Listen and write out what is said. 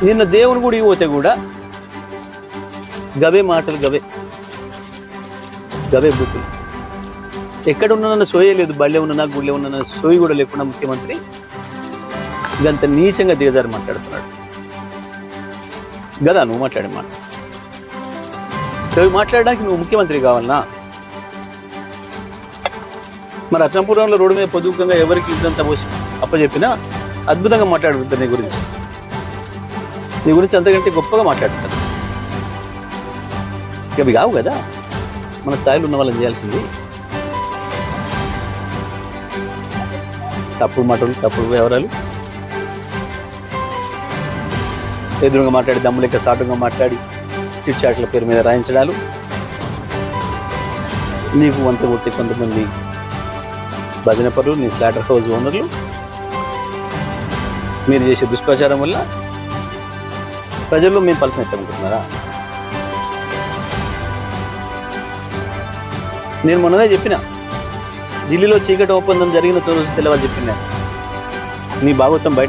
నిన్న దేవుని గుడికి పోతే కూడా గవే మాటలు, గవే గవే బుద్ధులు. ఎక్కడ ఉన్నానన్న సోయే లేదు, బళ్ళే ఉన్నా గుళ్ళే ఉన్న సోయి కూడా లేకుండా ముఖ్యమంత్రి ఇదంత నీచంగా దిగజారి మాట్లాడుతున్నాడు కదా. నువ్వు మాట్లాడే మాట మాట్లాడడానికి నువ్వు ముఖ్యమంత్రి కావాలనా? మరి అచ్చంపురంలో రోడ్డు మీద పొదుపుగా ఎవరికి ఇదంతా పోసి అప్పచెప్పినా అద్భుతంగా మాట్లాడుతుంది నీ గురించి అంతకంటే గొప్పగా మాట్లాడుతారు. ఇక అవి కావు కదా మన స్థాయిలో ఉన్న వాళ్ళని చేయాల్సింది. తప్పుడు మాటలు, తప్పుడు వ్యవహారాలు, ఎదురుగా మాట్లాడి దమ్ము లెక్క సాటుగా మాట్లాడి చిట్ చాట్ల పేరు మీద రాయించడాలు, నీకు వంత కొట్టి కొంతమంది భజన పరులు, నీ స్లాటర్ హౌస్ ఓనర్లు మీరు చేసే దుష్ప్రచారం వల్ల ప్రజల్లో మేము పలసం ఎత్తనుకుంటున్నారా? నేను మొన్ననే చెప్పిన, ఢిల్లీలో చీకటి ఒప్పందం జరిగిన రోజు తెలవాలి చెప్పిన నీ భాగవతం బయట